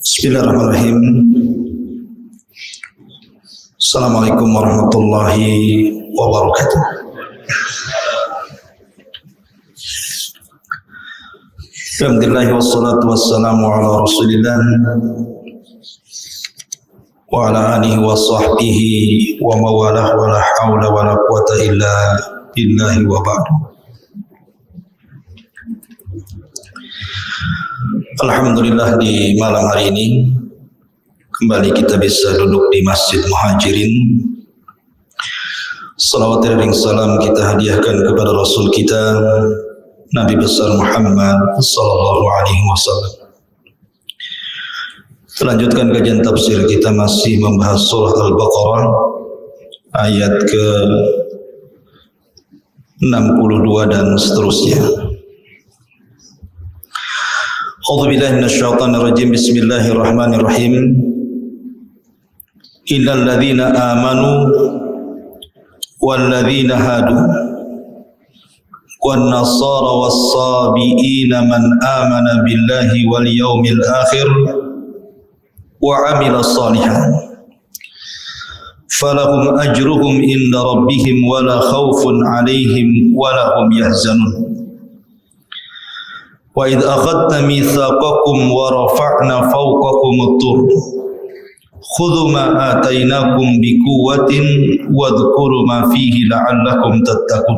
Bismillahirrahmanirrahim. Assalamualaikum warahmatullahi wabarakatuh. Alhamdulillah wassalatu wassalamu ala rasulillah wa ala alihi wa sahbihi wa mawalah wa la hawla wa la quwata illa billahi wa ba'du. Alhamdulillah, di malam hari ini kembali kita bisa duduk di Masjid Muhajirin. Salawat dan salam kita hadiahkan kepada Rasul kita Nabi besar Muhammad sallallahu alaihi wasallam. Lanjutkan kajian tafsir kita, masih membahas surah Al-Baqarah ayat ke 62 dan seterusnya. A'udzubillahi minasyaitonir rajim. Bismillahirrahmanirrahim. Illal ladzina amanu wal ladzina hadu wan nasara was sabiina man amana billahi wal yaumil akhir wa amila shalihan falahum ajruhum inda rabbihim wala khaufun alaihim wala hum yahzanun. Wa idh akhadna mitsaqakum wa rafa'na fawqakum at-tur khudhu ma atainakum biquwwatin wadhkuru ma fihi la'allakum tattaqun.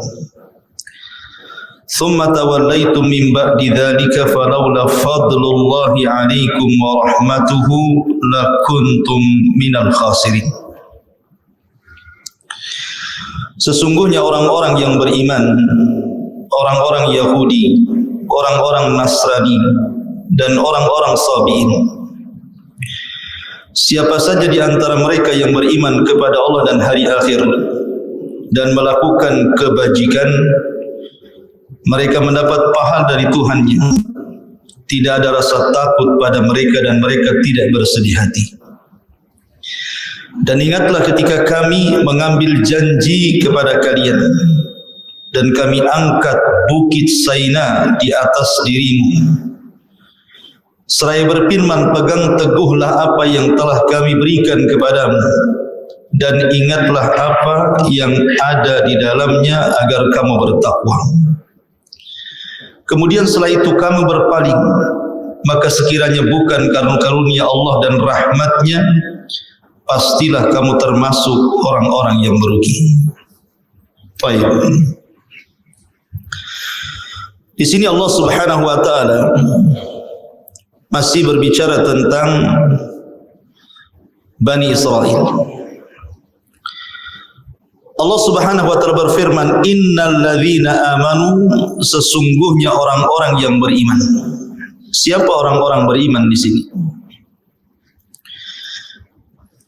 Thumma tawallaytum min ba'di dhalika falawla fadlullahi 'alaikum wa rahmatuhu lakuntum minal khasirin. Sesungguhnya orang-orang yang beriman, orang-orang Yahudi, orang-orang Nasrani, dan orang-orang Sabiin, siapa saja di antara mereka yang beriman kepada Allah dan hari akhir dan melakukan kebajikan, mereka mendapat pahala dari Tuhannya. Tidak ada rasa takut pada mereka dan mereka tidak bersedih hati. Dan ingatlah ketika kami mengambil janji kepada kalian dan kami angkat bukit Saina di atas dirimu, seraya berfirman, pegang teguhlah apa yang telah kami berikan kepadamu dan ingatlah apa yang ada di dalamnya agar kamu bertakwa. Kemudian setelah itu kamu berpaling, maka sekiranya bukan karena karunia Allah dan rahmatnya, pastilah kamu termasuk orang-orang yang merugi. Baik. Di sini Allah Subhanahu wa taala masih berbicara tentang Bani Israel. Allah Subhanahu wa taala berfirman, innal ladzina amanu, sesungguhnya orang-orang yang beriman. Siapa orang-orang beriman di sini?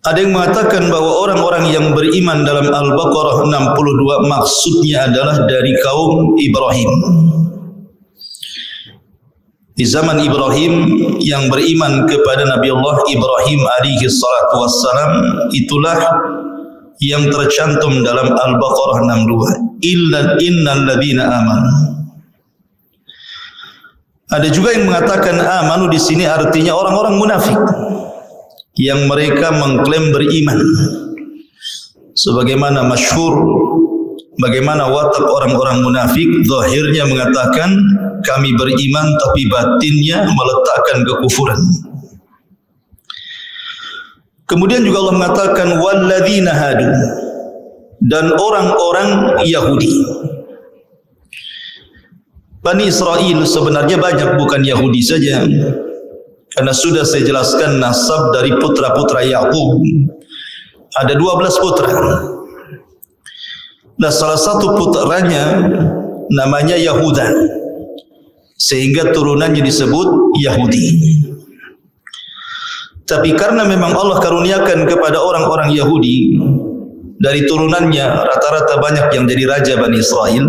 Ada yang mengatakan bahwa orang-orang yang beriman dalam Al-Baqarah 62 maksudnya adalah dari kaum Ibrahim. Di zaman Ibrahim, yang beriman kepada Nabi Allah Ibrahim alaihi salatu wassalam, itulah yang tercantum dalam Al-Baqarah 62. Innal ladzina amanu. Ada juga yang mengatakan amanu di sini artinya orang-orang munafik yang mereka mengklaim beriman. Sebagaimana masyhur, bagaimana watak orang-orang munafik, zahirnya mengatakan kami beriman tapi batinnya meletakkan kekufuran. Kemudian juga Allah mengatakan walladzina hadu, dan orang-orang Yahudi. Bani Israel sebenarnya banyak, bukan Yahudi saja, karena sudah saya jelaskan nasab dari putra-putra Yakub. Ada 12 putra. Nah, salah satu putranya namanya Yahuda, sehingga turunannya disebut Yahudi. Tapi karena memang Allah karuniakan kepada orang-orang Yahudi, dari turunannya rata-rata banyak yang jadi raja Bani Israel,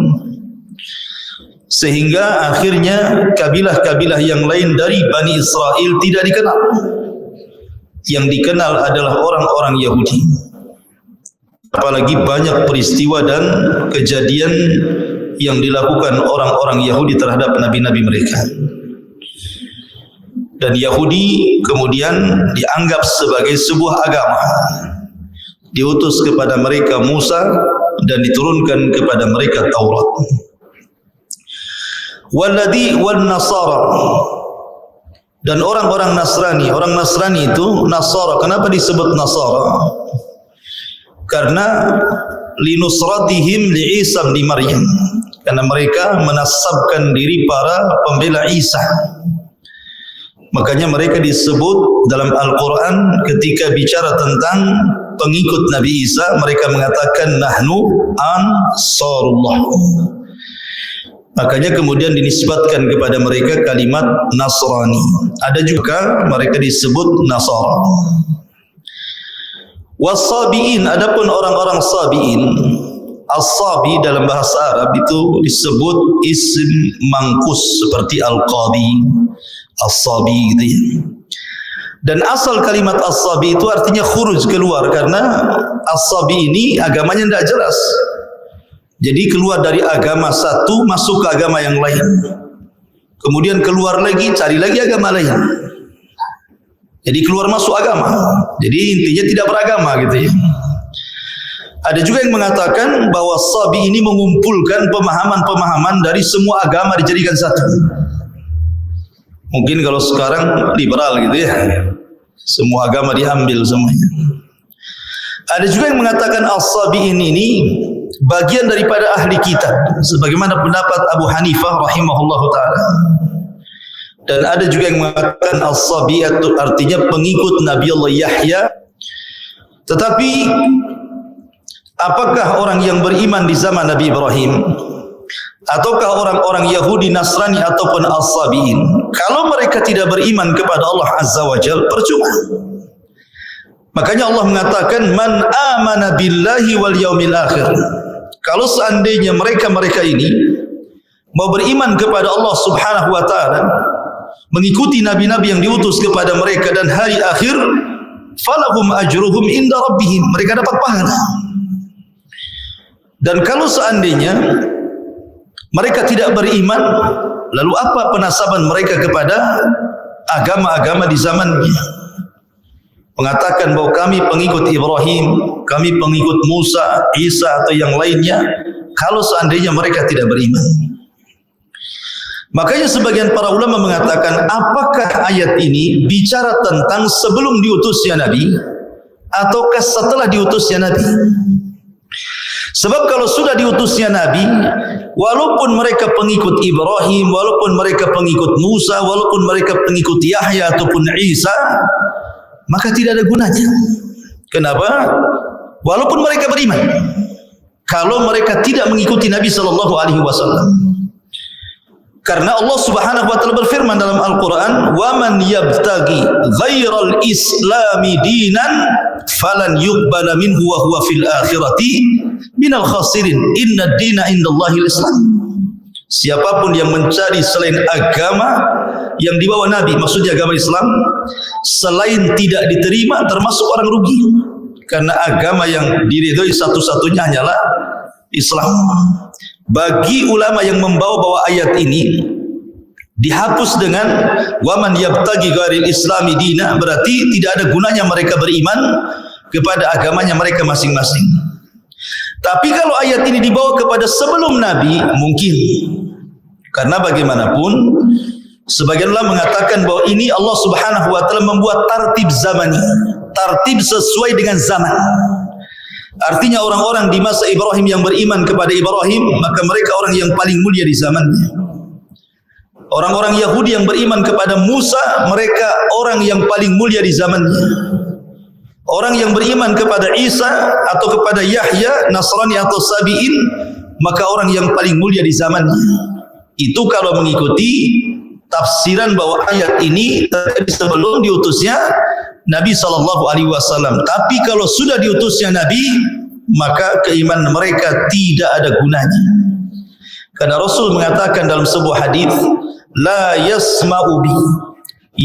sehingga akhirnya kabilah-kabilah yang lain dari Bani Israel tidak dikenal. Yang dikenal adalah orang-orang Yahudi. Apalagi banyak peristiwa dan kejadian yang dilakukan orang-orang Yahudi terhadap nabi-nabi mereka. Dan Yahudi kemudian dianggap sebagai sebuah agama. Diutus kepada mereka Musa dan diturunkan kepada mereka Taurat. Walladhi wan Nasara, dan orang-orang Nasrani. Orang Nasrani itu Nasara. Kenapa disebut Nasara? Karena linusratihim li Isa bin Maryam, karena mereka menasabkan diri para pembela Isa. Makanya mereka disebut dalam Al-Quran ketika bicara tentang pengikut Nabi Isa, mereka mengatakan nahnu ansarullah. Makanya kemudian dinisbatkan kepada mereka kalimat Nasrani. Ada juga mereka disebut Nasara. Was-Sabi'in, adapun orang-orang Sabi'in, As-Sabi dalam bahasa Arab itu disebut isim mangkus seperti Al-Qadi, As-Sabi gitu ya. Dan asal kalimat As-Sabi itu artinya khuruj, keluar, karena As-Sabi ini agamanya tidak jelas. Jadi keluar dari agama satu masuk ke agama yang lain. Kemudian keluar lagi, cari lagi agama lain. Jadi keluar masuk agama. Jadi intinya tidak beragama gitu ya. Ada juga yang mengatakan bahwa Sabi ini mengumpulkan pemahaman-pemahaman dari semua agama dijadikan satu. Mungkin kalau sekarang liberal gitu ya, semua agama diambil semuanya. Ada juga yang mengatakan As-Sabi'in ini bagian daripada ahli kitab, sebagaimana pendapat Abu Hanifah rahimahullahu ta'ala. Dan ada juga yang mengatakan As-Sabi'atu artinya pengikut Nabi Allah Yahya. Tetapi apakah orang yang beriman di zaman Nabi Ibrahim, ataukah orang-orang Yahudi, Nasrani, ataupun As-Sabi'in, kalau mereka tidak beriman kepada Allah Azza wa Jal, percuma. Makanya Allah mengatakan man amana billahi wal yaumil akhir. Kalau seandainya mereka-mereka ini mau beriman kepada Allah Subhanahu wa taala, mengikuti nabi-nabi yang diutus kepada mereka dan hari akhir, falahum ajruhum inda rabbihim, mereka dapat pahala. Dan kalau seandainya mereka tidak beriman, lalu apa penasaban mereka kepada agama-agama di zamannya? Mengatakan bahwa kami pengikut Ibrahim, kami pengikut Musa, Isa atau yang lainnya, kalau seandainya mereka tidak beriman. Makanya sebagian para ulama mengatakan, apakah ayat ini bicara tentang sebelum diutusnya Nabi ataukah setelah diutusnya Nabi? Sebab kalau sudah diutusnya Nabi, walaupun mereka pengikut Ibrahim, walaupun mereka pengikut Musa, walaupun mereka pengikut Yahya ataupun Isa, maka tidak ada gunanya. Kenapa? Walaupun mereka beriman, kalau mereka tidak mengikuti Nabi sallallahu alaihi wasallam. Karena Allah Subhanahu wa taala berfirman dalam Al-Qur'an, "Wa man yabtaghi ghairal islami dinan falan yuqbala minhu wa huwa fil akhirati minal khasirin. Inna ad-dina indallahil Islam." Siapapun yang mencari selain agama yang dibawa Nabi, maksudnya agama Islam, selain tidak diterima termasuk orang rugi. Karena agama yang diridhoi satu-satunya hanyalah Islam. Bagi ulama yang membawa ayat ini dihapus dengan waman yabtaghi ghairil islami dina, berarti tidak ada gunanya mereka beriman kepada agamanya mereka masing-masing. Tapi kalau ayat ini dibawa kepada sebelum Nabi, mungkin. Karena bagaimanapun sebagian ulama mengatakan bahwa ini Allah Subhanahu wa taala membuat tartib zamani, tartib sesuai dengan zaman. Artinya orang-orang di masa Ibrahim yang beriman kepada Ibrahim, maka mereka orang yang paling mulia di zamannya. Orang-orang Yahudi yang beriman kepada Musa, mereka orang yang paling mulia di zamannya. Orang yang beriman kepada Isa atau kepada Yahya, Nasrani atau Sabi'in, maka orang yang paling mulia di zamannya. Itu kalau mengikuti tafsiran bahwa ayat ini terjadi sebelum diutusnya Nabi sallallahu alaihi wasallam. Tapi kalau sudah diutusnya Nabi, maka keimanan mereka tidak ada gunanya. Karena Rasul mengatakan dalam sebuah hadis, la yasma'u bi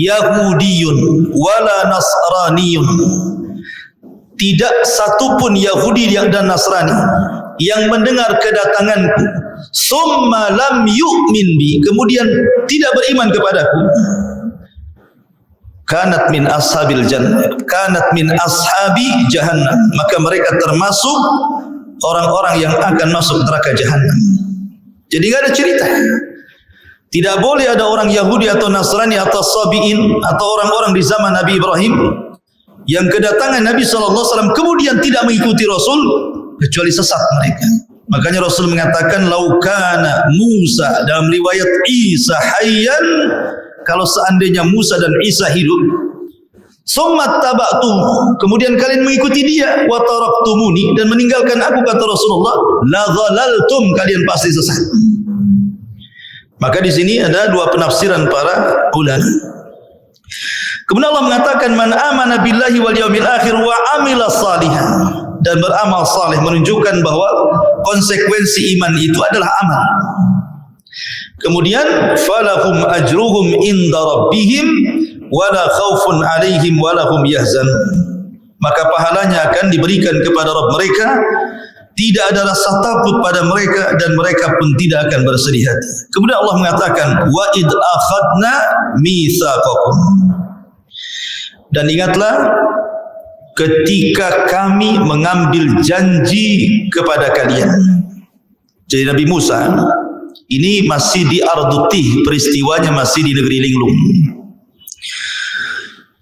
Yahudiyun wala Nasraniyun. Tidak satupun Yahudi dan Nasrani yang mendengar kedatanganku, summa lam yu'min bi, kemudian tidak beriman kepadaku, kanat min ashabil jannah, kanat min ashabi jahannam, maka mereka termasuk orang-orang yang akan masuk neraka jahannam. Jadi enggak ada cerita. Tidak boleh ada orang Yahudi atau Nasrani atau Sabi'in atau orang-orang di zaman Nabi Ibrahim yang kedatangan Nabi SAW kemudian tidak mengikuti Rasul kecuali sesat mereka. Makanya Rasul mengatakan laukana Musa, dalam riwayat Isa hayyan, kalau seandainya Musa dan Isa hidup, summa taba'tu, kemudian kalian mengikuti dia, wa taraktumuni, dan meninggalkan aku, kata Rasulullah, la dhalaltum, kalian pasti sesat. Maka di sini ada dua penafsiran para ulama. Kemudian Allah mengatakan man amana billahi wal yawmil akhir wa amila salihan, dan beramal saleh, menunjukkan bahwa konsekuensi iman itu adalah amal. Kemudian falahum ajruhum inda rabbihim wala khaufun alaihim wala hum yahzanun, maka pahalanya akan diberikan kepada Rabb mereka, tidak ada rasa takut pada mereka dan mereka pun tidak akan bersedih hati. Kemudian Allah mengatakan wa id akhadna mitsaqakum, dan ingatlah ketika kami mengambil janji kepada kalian. Jadi Nabi Musa ini masih di Ardutih, peristiwanya masih di negeri Linglung.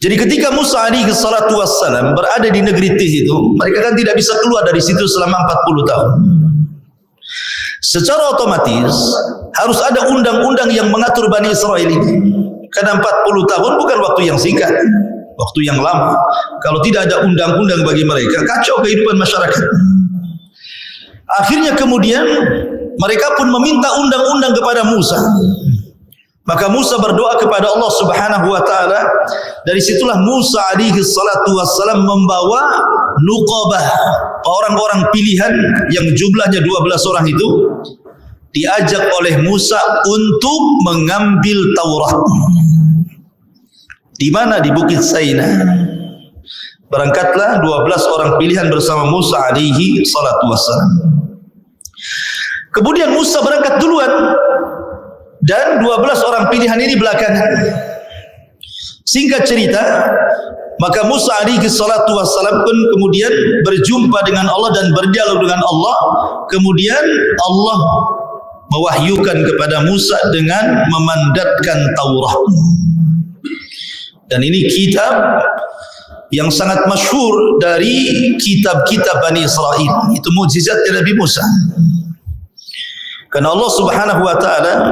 Jadi ketika Musa alaihi salatu wassalam berada di negeri Tih itu, mereka kan tidak bisa keluar dari situ selama 40 tahun. Secara otomatis harus ada undang-undang yang mengatur Bani Israel ini. Karena 40 tahun bukan waktu yang singkat, waktu yang lama. Kalau tidak ada undang-undang bagi mereka, kacau kehidupan masyarakat. Akhirnya kemudian mereka pun meminta undang-undang kepada Musa. Maka Musa berdoa kepada Allah Subhanahu wa taala. Dari situlah Musa alaihi salatu wassalam membawa nuqabah, orang-orang pilihan yang jumlahnya 12 orang itu, diajak oleh Musa untuk mengambil Taurat. Di mana? Di Bukit Saina. Berangkatlah 12 orang pilihan bersama Musa alaihi salatu wassalam. Kemudian Musa berangkat duluan dan 12 orang pilihan ini belakangan. Singkat cerita, maka Musa alaihi salatu wassalam pun kemudian berjumpa dengan Allah dan berdialog dengan Allah. Kemudian Allah mewahyukan kepada Musa dengan memandatkan Taurat. Dan ini kitab yang sangat masyhur dari kitab-kitab Bani Israel. Itu mukjizat Nabi Musa. Karena Allah Subhanahu wa taala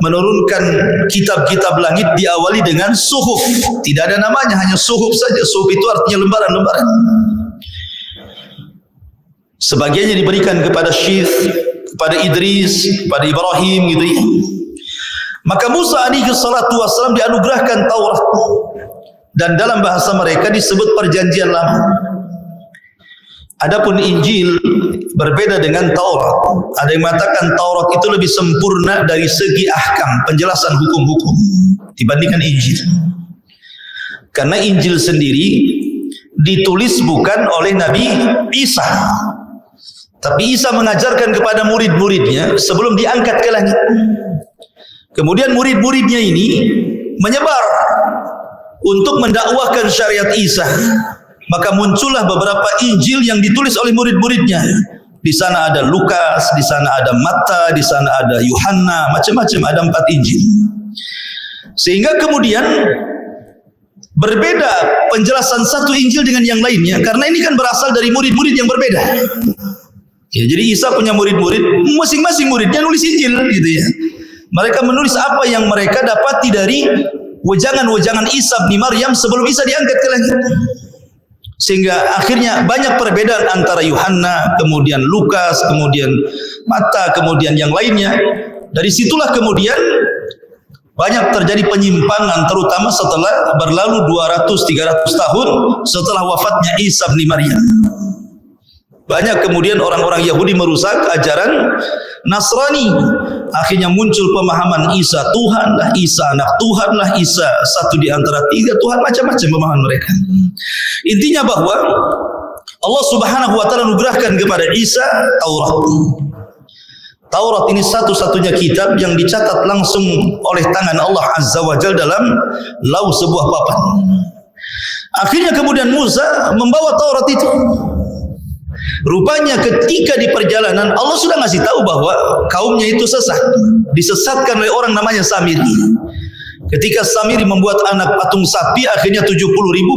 menurunkan kitab-kitab langit diawali dengan suhuf. Tidak ada namanya, hanya suhuf saja. Suhuf itu artinya lembaran-lembaran. Sebagiannya diberikan kepada Syith, kepada Idris, kepada Ibrahim gitu ya. Maka Musa alaihi salatu wassalam dianugerahkan Taurat. Dan dalam bahasa mereka disebut perjanjian lama. Adapun Injil berbeda dengan Taurat. Ada yang mengatakan Taurat itu lebih sempurna dari segi ahkam, penjelasan hukum-hukum dibandingkan Injil. Karena Injil sendiri ditulis bukan oleh Nabi Isa, tapi Isa mengajarkan kepada murid-muridnya sebelum diangkat ke langit. Kemudian murid-muridnya ini menyebar untuk mendakwahkan syariat Isa. Maka muncullah beberapa Injil yang ditulis oleh murid-muridnya. Di sana ada Lukas, di sana ada Matta, di sana ada Yohanna, macam-macam, ada 4 Injil. Sehingga kemudian berbeda penjelasan satu Injil dengan yang lainnya, karena ini kan berasal dari murid-murid yang berbeda. Ya, jadi Isa punya murid-murid, masing-masing muridnya nulis Injil gitu ya. Mereka menulis apa yang mereka dapati dari wejangan-wejangan Isa bin Maryam sebelum Isa diangkat ke langit. Sehingga akhirnya banyak perbedaan antara Yohanna, kemudian Lukas, kemudian Matta, kemudian yang lainnya. Dari situlah kemudian banyak terjadi penyimpangan, terutama setelah berlalu 200-300 tahun setelah wafatnya Isa bin Maryam. Banyak kemudian orang-orang Yahudi merusak ajaran Nasrani. Akhirnya muncul pemahaman Isa Tuhan lah, Isa anak Tuhan lah, Isa satu di antara 3 Tuhan, macam-macam pemahaman mereka. Intinya bahwa Allah Subhanahu wa taala anugerahkan kepada Isa Taurat. Taurat ini satu-satunya kitab yang dicatat langsung oleh tangan Allah Azza wa Jalla dalam lauh sebuah papan. Akhirnya kemudian Musa membawa Taurat itu. Rupanya ketika di perjalanan Allah sudah ngasih tahu bahwa kaumnya itu sesat, disesatkan oleh orang namanya Samiri. Ketika Samiri membuat anak patung sapi, akhirnya 70.000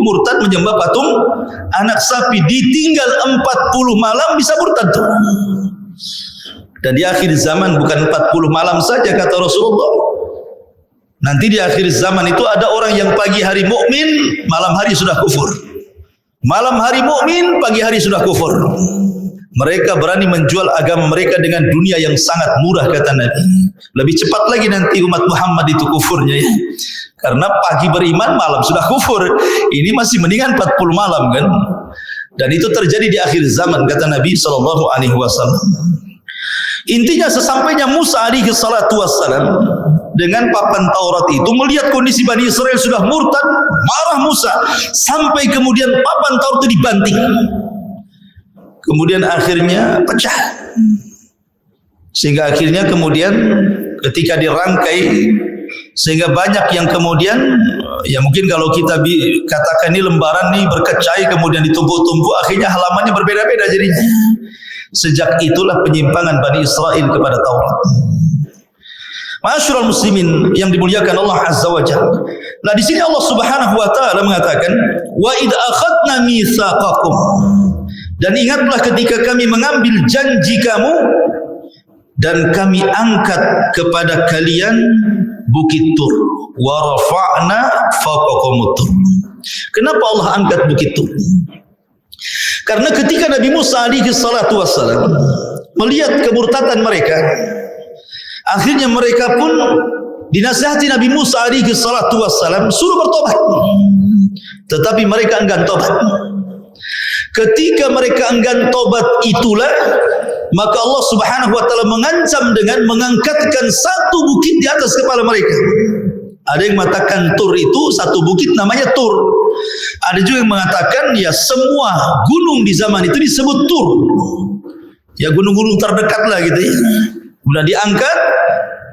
murtad menyembah patung anak sapi. Ditinggal 40 malam bisa murtad tuh. Dan di akhir zaman bukan 40 malam saja kata Rasulullah. Nanti di akhir zaman itu ada orang yang pagi hari mukmin, malam hari sudah kufur. Malam hari mukmin, pagi hari sudah kufur. Mereka berani menjual agama mereka dengan dunia yang sangat murah kata Nabi. Lebih cepat lagi nanti umat Muhammad itu kufurnya ya. Karena pagi beriman, malam sudah kufur. Ini masih mendingan 40 malam kan. Dan itu terjadi di akhir zaman kata Nabi SAW. Intinya sesampainya Musa alaihi salatu wassalam dengan papan Taurat itu melihat kondisi Bani Israel sudah murtad, marah Musa sampai kemudian papan Taurat itu dibanting. Kemudian akhirnya pecah. Sehingga akhirnya kemudian ketika dirangkai sehingga banyak yang kemudian ya mungkin kalau kita katakan ini lembaran nih berkecai kemudian ditumpuk-tumpuk akhirnya halamannya berbeda-beda jadinya. Sejak itulah penyimpangan Bani Israel kepada Taurat. Ma'asyiral muslimin yang dimuliakan Allah Azza wa Jalla. Nah di sini Allah Subhanahu wa taala mengatakan wa id akhadna mitsaqakum. Dan ingatlah ketika kami mengambil janji kamu dan kami angkat kepada kalian bukit Tur. Wa rafa'na fawqakumut Tur. Kenapa Allah angkat bukit Tur? Karena ketika Nabi Musa alaihi salatu wassalam melihat kemurtadan mereka, akhirnya mereka pun dinasihati Nabi Musa alaihi salatu wassalam suruh bertobat. Tetapi mereka enggan tobat. Ketika mereka enggan tobat itulah maka Allah Subhanahu wa taala mengancam dengan mengangkatkan satu bukit di atas kepala mereka. Ada yang mengatakan Tur itu satu bukit namanya Tur. Ada juga yang mengatakan ya semua gunung di zaman itu disebut Tur. Ya gunung-gunung terdekat lah gitu ya. Kemudian diangkat,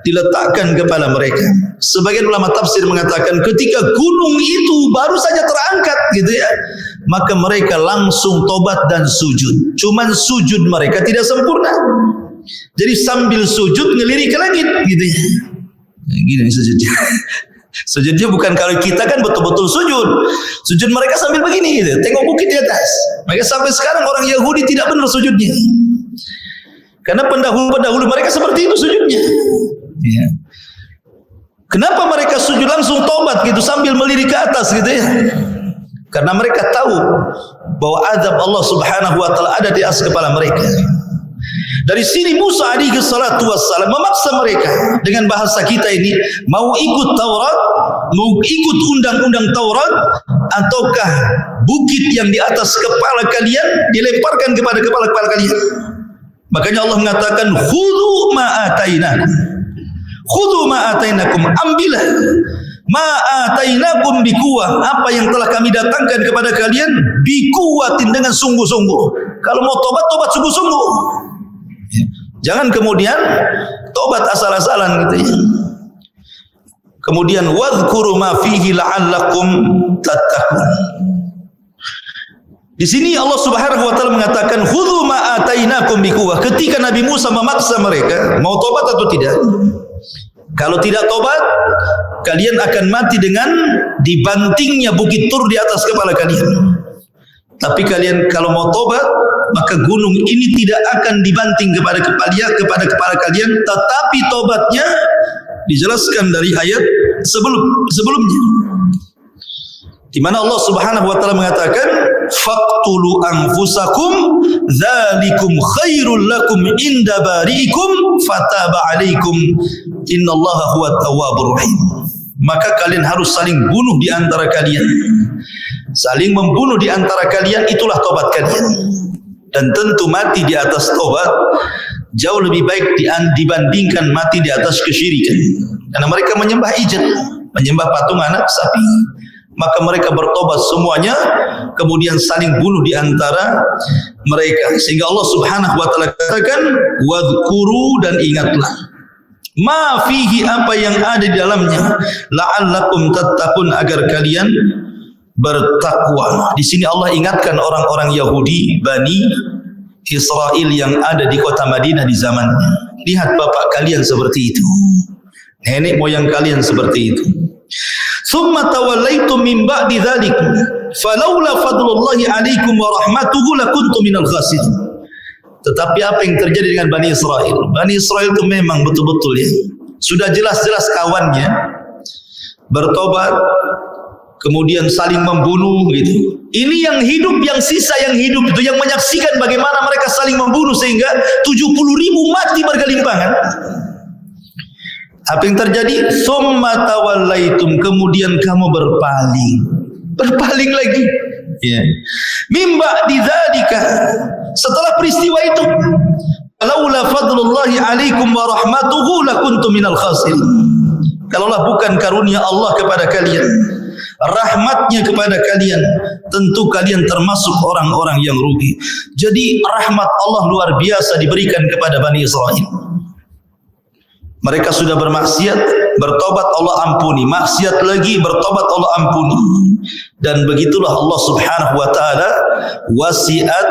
diletakkan kepala mereka. Sebagian ulama tafsir mengatakan ketika gunung itu baru saja terangkat gitu ya, maka mereka langsung tobat dan sujud. Cuman sujud mereka tidak sempurna. Jadi sambil sujud ngelirik ke langit gitu ya. Gini sujudnya. Sujudnya bukan kalau kita kan betul-betul sujud. Sujud mereka sambil begini gitu. Tengok bukit di atas. Maka sampai sekarang orang Yahudi tidak benar sujudnya. Karena pendahulu mereka seperti itu sujudnya. Ya. Kenapa mereka sujud langsung tobat gitu sambil melirik ke atas gitu ya? Karena mereka tahu bahwa azab Allah Subhanahu wa taala ada di atas kepala mereka. Dari sini Musa alaihi salatu wassalam memaksa mereka dengan bahasa kita ini mau ikut Taurat, mau ikut undang-undang Taurat ataukah bukit yang di atas kepala kalian dilemparkan kepada kepala-kepala kalian. Makanya Allah mengatakan khudhu ma atainakum. Khudhu ma atainakum, ambillah ma atainakum biquwah, apa yang telah kami datangkan kepada kalian biquwatin dengan sungguh-sungguh. Kalau mau tobat sungguh-sungguh. Jangan kemudian tobat asal-asalan gitu ya. Kemudian wadhkuru ma fihi la'allakum tattaqun. Di sini Allah Subhanahu wa taala mengatakan khudhu ma atainakum biquwah. Ketika Nabi Musa memaksa mereka mau tobat atau tidak? Kalau tidak tobat, kalian akan mati dengan dibantingnya bukit Tur di atas kepala kalian. Tapi kalian kalau mau tobat, maka gunung ini tidak akan dibanting kepada kepala kalian, tetapi tobatnya dijelaskan dari ayat sebelumnya. Di mana Allah Subhanahu wa taala mengatakan faqtulu anfusakum dzalikum khairul lakum inda bariikum fataba alaikum innallaha huwat tawwabur rahim. Maka kalian harus saling bunuh di antara kalian. Saling membunuh di antara kalian itulah tobat kalian. Dan tentu mati di atas tobat jauh lebih baik dibandingkan mati di atas kesyirikan. Karena mereka menyembah ijad, menyembah patung anak sapi. Maka mereka bertobat semuanya, kemudian saling bunuh di antara mereka. Sehingga Allah Subhanahu wa taala katakan, wadhkuru, dan ingatlah, ma fihi, apa yang ada di dalamnya, la'allakum tattaqun, agar kalian bertakwa. Di sini Allah ingatkan orang-orang Yahudi, Bani Israel yang ada di kota Madinah di zamannya. Lihat bapak kalian seperti itu, nenek moyang kalian seperti itu. Summa tawallaitum min ba'di dzalik falaula fadlullahi 'alaikum wa rahmatuhu lakuntum minal khasirin. Tetapi apa yang terjadi dengan Bani Israel? Bani Israel itu memang betul-betul ya, sudah jelas-jelas kawannya bertobat, kemudian saling membunuh gitu. Ini yang hidup, yang sisa yang hidup itu yang menyaksikan bagaimana mereka saling membunuh sehingga 70.000 mati bergelimpangan. Apa yang terjadi? Summa tawallaitum, kemudian kamu berpaling lagi. Ya. Mim ba'di dzalika, setelah peristiwa itu, laula fadlullahi 'alaikum wa rahmatuhu lakuntum minal khasirin. Kalaulah bukan karunia Allah kepada kalian, rahmatnya kepada kalian, tentu kalian termasuk orang-orang yang rugi. Jadi rahmat Allah luar biasa diberikan kepada Bani Israel. Mereka sudah bermaksiat, bertobat Allah ampuni, maksiat lagi, bertobat Allah ampuni. Dan begitulah Allah Subhanahu wa taala, wasi'at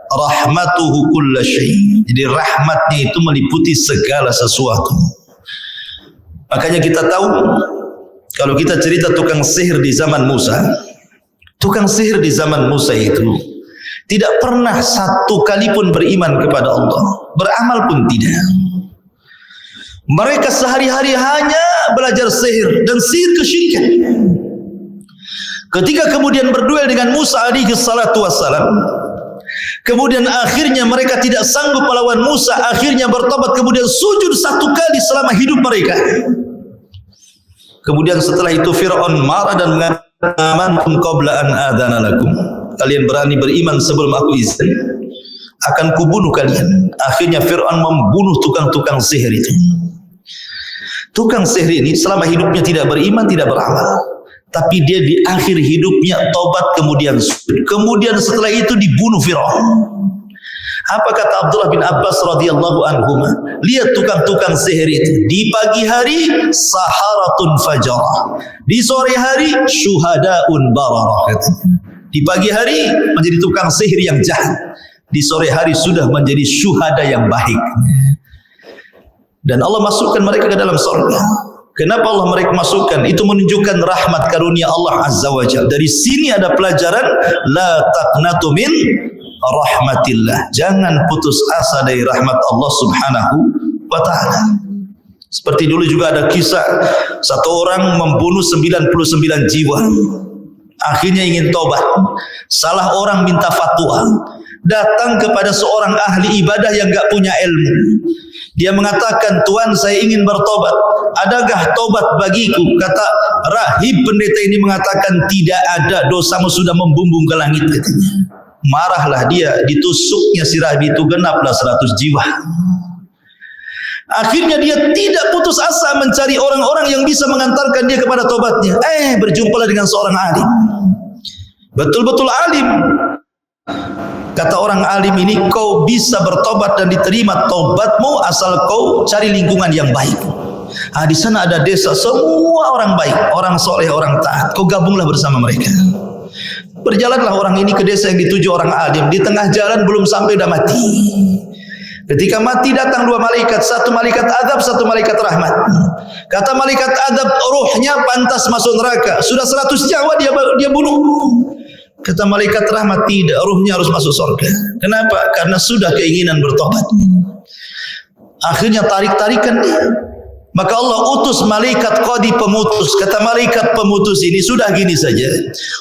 rahmatuhu kulla syai'. Jadi rahmatnya itu meliputi segala sesuatu. Makanya kita tahu, kalau kita cerita tukang sihir di zaman Musa, tukang sihir di zaman Musa itu tidak pernah satu kali pun beriman kepada Allah, beramal pun tidak. Mereka sehari-hari hanya belajar sihir dan sihir kesyirikan. Ketika kemudian berduel dengan Musa alaihi salatu wassalam, kemudian akhirnya mereka tidak sanggup melawan Musa, akhirnya bertobat, kemudian sujud 1 kali selama hidup mereka. Kemudian setelah itu Fir'aun marah dan mengatakan, amantum qabla an adana lakum, kalian berani beriman sebelum aku izin, akan kubunuh kalian. Akhirnya Fir'aun membunuh tukang-tukang sihir itu. Tukang sihir ini selama hidupnya tidak beriman, tidak beramal, tapi dia di akhir hidupnya tobat, kemudian sujud. Kemudian setelah itu dibunuh Fir'aun. Apa kata Abdullah bin Abbas radhiyallahu anhu? Lihat tukang-tukang sihir itu, di pagi hari saharatun fajarah, di sore hari syuhadaun bararah. Di pagi hari menjadi tukang sihir yang jahat, di sore hari sudah menjadi syuhada yang baik. Dan Allah masukkan mereka ke dalam surga. Kenapa Allah mereka masukkan? Itu menunjukkan rahmat karunia Allah Azza wa Jalla. Dari sini ada pelajaran, la taqnatu min rahmatillah. Jangan putus asa dari rahmat Allah Subhanahu wa taala. Seperti dulu juga ada kisah satu orang membunuh 99 jiwa. Akhirnya ingin tobat. Salah orang minta fatwa. Datang kepada seorang ahli ibadah yang enggak punya ilmu. Dia mengatakan, Tuhan, saya ingin bertobat, adakah tobat bagiku? Kata rahib pendeta ini mengatakan, tidak ada, dosamu sudah membumbung ke langit, katanya. Marahlah dia, ditusuknya si rahib itu, genaplah 100 jiwa. Akhirnya dia tidak putus asa mencari orang-orang yang bisa mengantarkan dia kepada tobatnya. Berjumpalah dengan seorang alim, betul-betul alim. Kata orang alim ini, kau bisa bertobat dan diterima tobatmu asal kau cari lingkungan yang baik. Di sana ada desa semua orang baik, orang soleh, orang taat. Kau gabunglah bersama mereka. Berjalanlah orang ini ke desa yang dituju orang alim. Di tengah jalan belum sampai dah mati. Ketika mati datang 2 malaikat, satu malaikat azab, satu malaikat rahmat. Kata malaikat azab, ruhnya pantas masuk neraka. Sudah 100 nyawa dia bunuh. Kata malaikat rahmat, tidak, ruhnya harus masuk surga. Kenapa? Karena sudah keinginan bertobat. Akhirnya tarik-tarikan dia. Maka Allah utus malaikat qadi pemutus. Kata malaikat pemutus ini, sudah gini saja,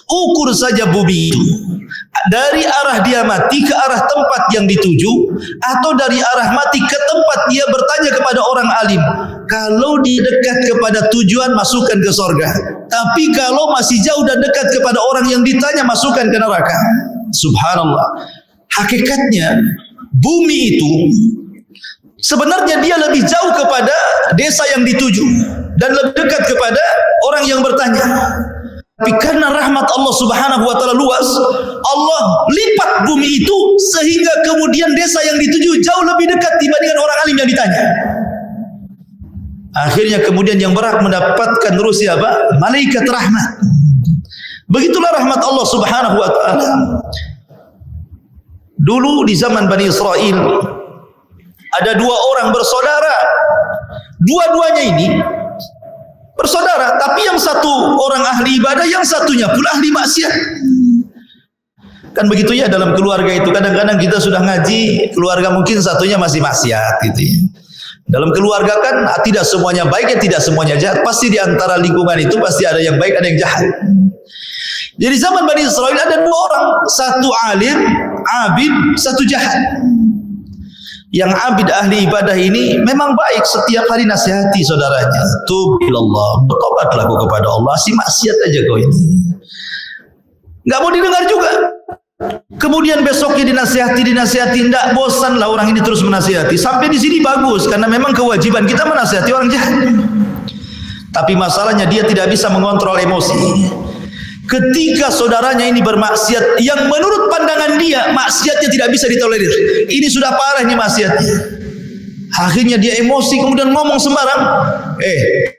ukur saja bumi itu, dari arah dia mati ke arah tempat yang dituju, atau dari arah mati ke tempat dia bertanya kepada orang alim. Kalau dia dekat kepada tujuan, masukkan ke surga. Tapi kalau masih jauh dan dekat kepada orang yang ditanya, masukkan ke neraka. Subhanallah. Hakikatnya bumi itu sebenarnya dia lebih jauh kepada desa yang dituju dan lebih dekat kepada orang yang bertanya. Tapi karena rahmat Allah Subhanahu wa taala luas, Allah lipat bumi itu sehingga kemudian desa yang dituju jauh lebih dekat dibandingkan orang alim yang ditanya. Akhirnya kemudian yang berhak mendapatkan terus siapa? Malaikat rahmat. Begitulah rahmat Allah Subhanahu wa taala. Dulu di zaman Bani Israel ada dua orang bersaudara. Dua-duanya ini bersaudara, tapi yang satu orang ahli ibadah, yang satunya pula ahli maksiat. Kan begitu ya dalam keluarga itu. Kadang-kadang kita sudah ngaji, keluarga mungkin satunya masih maksiat gitu ya. Dalam keluarga kan tidak semuanya baik, ya tidak semuanya jahat. Pasti di antara lingkungan itu pasti ada yang baik, ada yang jahat. Jadi zaman Bani Israel ada dua orang, satu alim, abid, satu jahat. Yang abid ahli ibadah ini memang baik, setiap hari nasihati saudaranya, tub ilallah, bertobatlah kau kepada Allah, si maksiat aja kau ini. Enggak mau didengar juga. Kemudian besoknya dinasihati, tidak bosan lah orang ini terus menasihati. Sampai di sini bagus karena memang kewajiban kita menasihati orang jahat. Tapi masalahnya dia tidak bisa mengontrol emosi. Ketika saudaranya ini bermaksiat yang menurut pandangan dia maksiatnya tidak bisa ditolerir. Ini sudah parah ini maksiatnya. Akhirnya dia emosi kemudian ngomong sembarang.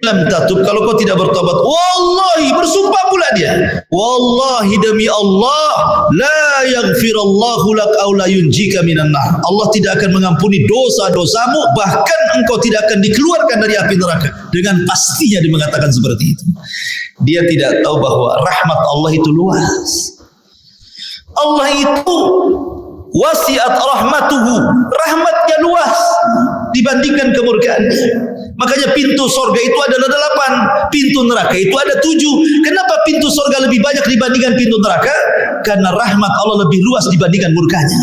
Lam tatub, kalau kau tidak bertobat, wallahi, bersumpah pula dia, wallahi demi Allah, la yaghfirallahu lak aw la yunjika minan nar. Allah tidak akan mengampuni dosa-dosamu, bahkan engkau tidak akan dikeluarkan dari api neraka. Dengan pastinya dia mengatakan seperti itu. Dia tidak tahu bahwa rahmat Allah itu luas. Allah itu wasiat rahmatuhu, rahmatnya luas dibandingkan kemurkaannya. Makanya pintu sorga itu adalah 8, pintu neraka itu ada 7. Kenapa pintu sorga lebih banyak dibandingkan pintu neraka? Karena rahmat Allah lebih luas dibandingkan murkanya.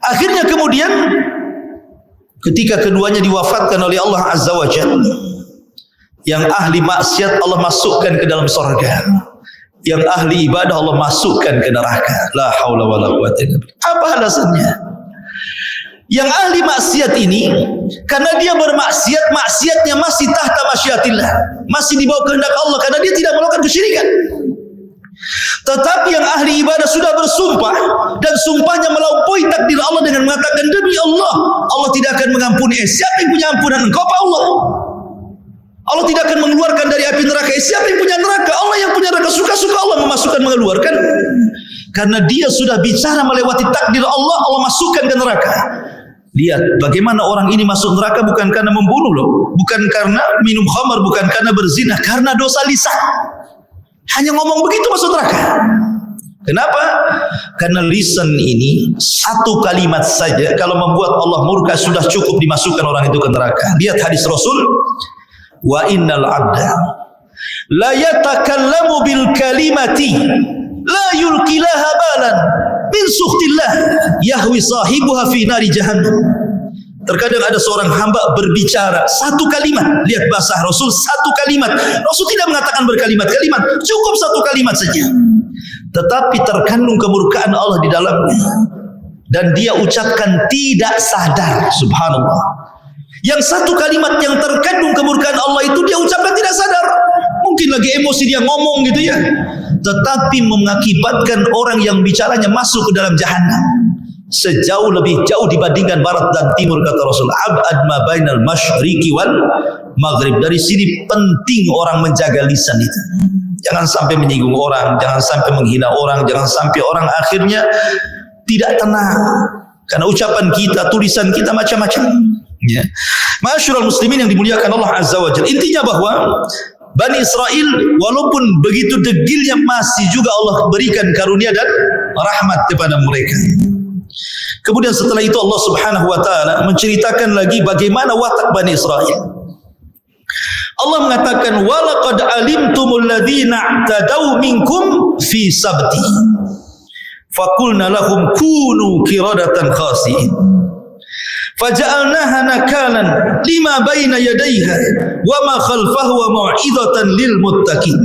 Akhirnya kemudian ketika keduanya diwafatkan oleh Allah Azza wa Jalla, yang ahli maksiat Allah masukkan ke dalam sorga, yang ahli ibadah Allah masukkan ke neraka. La haula wala quwwata illa billah. Apa alasannya? Yang ahli maksiat ini karena dia bermaksiat, maksiatnya masih tahta masyiatillah, masih di bawah kehendak Allah karena dia tidak melakukan kesyirikan. Tetapi yang ahli ibadah sudah bersumpah dan sumpahnya melampaui takdir Allah dengan mengatakan demi Allah, Allah tidak akan mengampuni. Siapa yang punya ampunan? Engkau apa Allah? Allah tidak akan mengeluarkan dari api neraka. Siapa yang punya neraka? Allah yang punya neraka. Suka-suka Allah memasukkan, mengeluarkan. Karena dia sudah bicara melewati takdir Allah, Allah masukkan ke neraka. Lihat bagaimana orang ini masuk neraka bukan karena membunuh loh, bukan karena minum khamar, bukan karena berzina, karena dosa lisan. Hanya ngomong begitu masuk neraka. Kenapa? Karena lisan ini satu kalimat saja kalau membuat Allah murka sudah cukup dimasukkan orang itu ke neraka. Lihat hadis Rasul, wa innal abda la yatakallamu bil kalimati la yulqilaha balan min sukhtillah yahwi sahibuha fi nari jahannam. Terkadang ada seorang hamba berbicara satu kalimat. Lihat bahasa Rasul, satu kalimat. Rasul tidak mengatakan berkalimat-kalimat, cukup satu kalimat saja. Tetapi terkandung kemurkaan Allah di dalamnya. Dan dia ucapkan tidak sadar. Subhanallah. Yang satu kalimat yang terkandung kemurkaan Allah itu dia ucapkan tidak sadar. Mungkin lagi emosi dia ngomong gitu ya. Tetapi mengakibatkan orang yang bicaranya masuk ke dalam jahanam. Sejauh lebih jauh dibandingkan barat dan timur, kata Rasul. Ab'ad ma bainal masyriqi wal maghrib. Dari sini penting orang menjaga lisan itu. Jangan sampai menyinggung orang, jangan sampai menghina orang, jangan sampai orang akhirnya tidak tenang. Karena ucapan kita, tulisan kita macam-macam. Ya. Ma'asyiral muslimin yang dimuliakan Allah Azza wa Jalla. Intinya bahwa Bani Israel walaupun begitu degilnya masih juga Allah berikan karunia dan rahmat kepada mereka. Kemudian setelah itu Allah Subhanahu wa taala menceritakan lagi bagaimana watak Bani Israel. Allah mengatakan walaqad alimtumul ladzina i'tadaw minkum fi sabti faqulna lahum kunu qiradatan khasi'in faja'alnaha nakalan lima baina yadayha wa ma khalfahu wa mau'izatan lil muttaqin.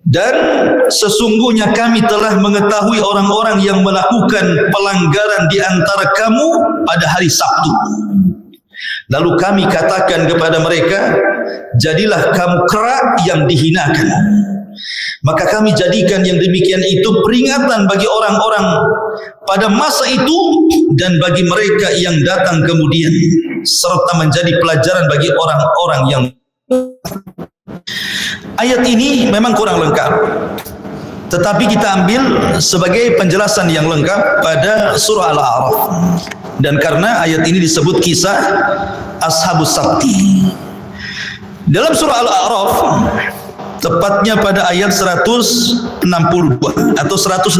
Dan sesungguhnya kami telah mengetahui orang-orang yang melakukan pelanggaran di antara kamu pada hari Sabtu. Lalu kami katakan kepada mereka, jadilah kamu kera yang dihinakan. Maka kami jadikan yang demikian itu peringatan bagi orang-orang pada masa itu dan bagi mereka yang datang kemudian, serta menjadi pelajaran bagi orang-orang yang. Ayat ini memang kurang lengkap, tetapi kita ambil sebagai penjelasan yang lengkap pada surah Al-A'raf. Dan karena ayat ini disebut kisah Ashabus Sabti dalam surah Al-A'raf, tepatnya pada ayat 162 atau 163.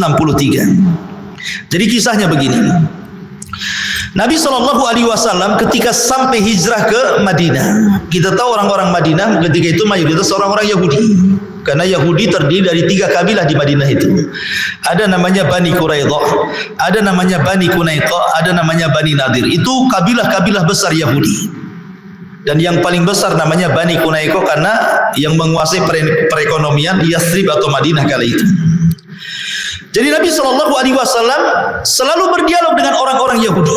Jadi kisahnya begini. Nabi SAW ketika sampai hijrah ke Madinah, kita tahu orang-orang Madinah ketika itu mayoritas orang-orang Yahudi, karena Yahudi terdiri dari 3 kabilah di Madinah itu. Ada namanya Bani Quraidah, ada namanya Bani Qunaiqah, ada namanya Bani Nadir. Itu kabilah-kabilah besar Yahudi. Dan yang paling besar namanya Bani Qunaiqah karena yang menguasai perekonomian Yathrib atau Madinah kala itu. Jadi Nabi SAW selalu berdialog dengan orang-orang Yahudi,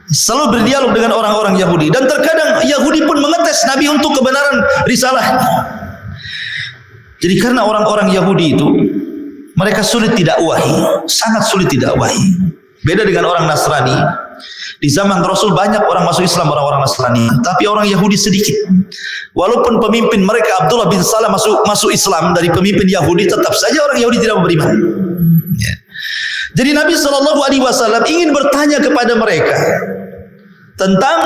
selalu berdialog dengan orang-orang Yahudi, dan terkadang Yahudi pun mengetes Nabi untuk kebenaran risalahnya. Jadi karena orang-orang Yahudi itu mereka sulit didakwahi, sangat sulit didakwahi. Beda dengan orang Nasrani. Di zaman Rasul banyak orang masuk Islam, orang-orang Nasrani, tapi orang Yahudi sedikit. Walaupun pemimpin mereka Abdullah bin Salam masuk Islam dari pemimpin Yahudi, tetap saja orang Yahudi tidak beriman. Ya. Jadi Nabi SAW ingin bertanya kepada mereka tentang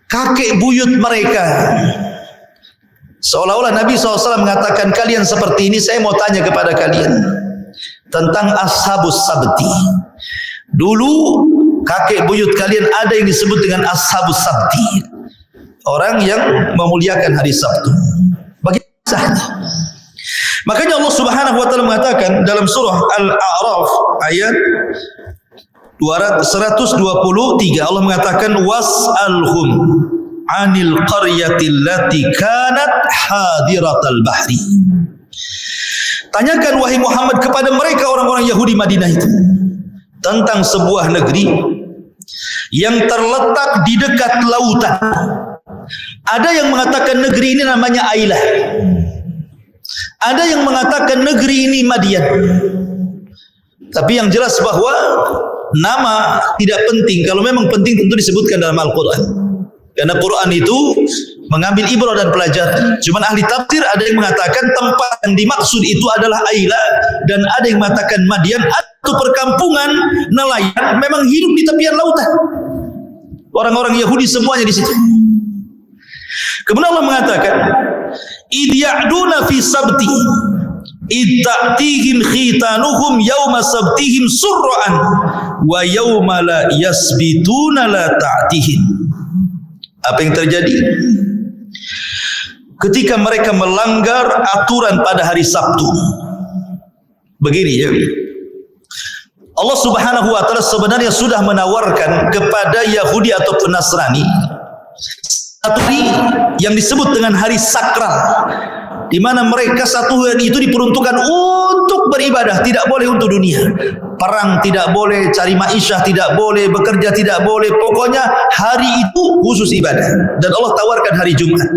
kakek buyut mereka. Seolah-olah Nabi SAW mengatakan, kalian seperti ini, saya mau tanya kepada kalian tentang Ashabus Sabti. Dulu kakek buyut kalian ada yang disebut dengan Ashabus Sabti, orang yang memuliakan hari Sabtu. Bagaimana? Makanya Allah Subhanahu wa taala mengatakan dalam surah Al-A'raf ayat 123, Allah mengatakan was'alhum 'anil qaryati allati kanat hadiratal bahri. Tanyakan wahai Muhammad kepada mereka orang-orang Yahudi Madinah itu tentang sebuah negeri yang terletak di dekat lautan. Ada yang mengatakan negeri ini namanya Ailah. Ada yang mengatakan negeri ini Madian. Tapi yang jelas bahwa nama tidak penting. Kalau memang penting tentu disebutkan dalam Al-Quran. Karena Quran itu mengambil ibrah dan pelajaran. Cuman ahli tafsir ada yang mengatakan tempat yang dimaksud itu adalah Ailah, dan ada yang mengatakan Madian atau perkampungan nelayan memang hidup di tepian lautan. Orang-orang Yahudi semuanya di situ. Kemudian Allah mengatakan, "Idh ya'duna fi sabti, idh ta'tihim khitanuhum yawma sabtihim sur'an, wa yawma la yasbituna la ta'tihim." Apa yang terjadi? Ketika mereka melanggar aturan pada hari Sabtu. Begini ya. Allah Subhanahu wa taala sebenarnya sudah menawarkan kepada Yahudi ataupun Nasrani satu hari yang disebut dengan hari sakral, di mana mereka satu hari itu diperuntukkan untuk beribadah, tidak boleh untuk dunia. Perang tidak boleh, cari ma'isyah tidak boleh, bekerja tidak boleh. Pokoknya hari itu khusus ibadah. Dan Allah tawarkan hari Jumat.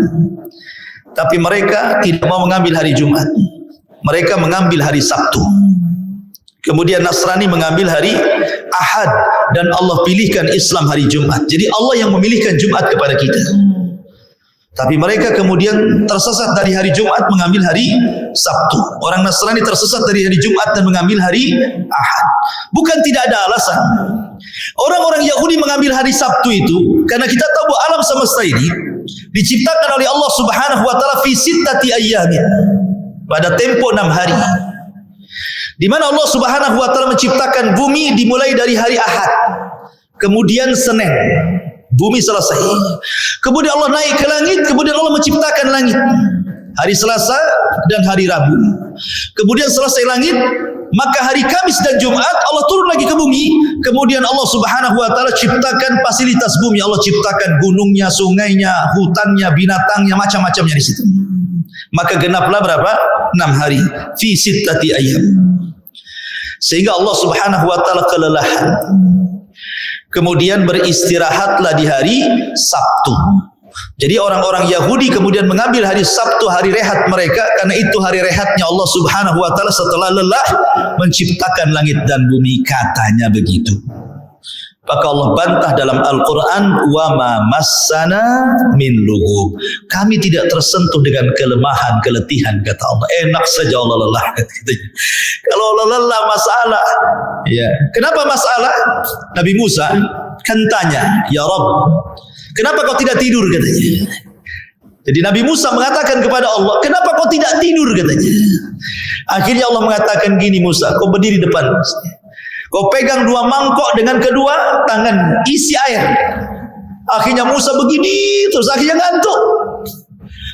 Tapi mereka tidak mau mengambil hari Jumat. Mereka mengambil hari Sabtu. Kemudian Nasrani mengambil hari Ahad, dan Allah pilihkan Islam hari Jumat. Jadi Allah yang memilihkan Jumat kepada kita. Tapi mereka kemudian tersesat dari hari Jumat mengambil hari Sabtu. Orang Nasrani tersesat dari hari Jumat dan mengambil hari Ahad. Bukan tidak ada alasan. Orang-orang Yahudi mengambil hari Sabtu itu karena kita tahu bahwa alam semesta ini diciptakan oleh Allah Subhanahu wa taala fi sittati ayyamin, pada tempo 6 hari. Di mana Allah Subhanahu wa taala menciptakan bumi dimulai dari hari Ahad. Kemudian Senin bumi selesai. Kemudian Allah naik ke langit, kemudian Allah menciptakan langit. Hari Selasa dan hari Rabu. Kemudian selesai langit, maka hari Kamis dan Jumat Allah turun lagi ke bumi. Kemudian Allah Subhanahu wa taala ciptakan fasilitas bumi. Allah ciptakan gunungnya, sungainya, hutannya, binatangnya, macam-macamnya di situ. Maka genaplah berapa? 6 hari. Fi sittati ayyam. Sehingga Allah Subhanahu wa taala kelelahan. Kemudian beristirahatlah di hari Sabtu. Jadi orang-orang Yahudi kemudian mengambil hari Sabtu hari rehat mereka, karena itu hari rehatnya Allah Subhanahu wa taala setelah lelah menciptakan langit dan bumi, katanya begitu. Maka Allah bantah dalam Al-Quran, wa ma massana min lughub. Kami tidak tersentuh dengan kelemahan, keletihan, kata Allah. Enak saja Allah lelah. Kalau Allah lelah masalah. Ya. Kenapa masalah? Nabi Musa kan tanya, ya Rabb, kenapa kau tidak tidur, katanya. Jadi Nabi Musa mengatakan kepada Allah, kenapa kau tidak tidur, katanya. Akhirnya Allah mengatakan gini, Musa, kau berdiri depan. Kau pegang 2 mangkok dengan kedua tangan, isi air. Akhirnya Musa begini, terus akhirnya ngantuk.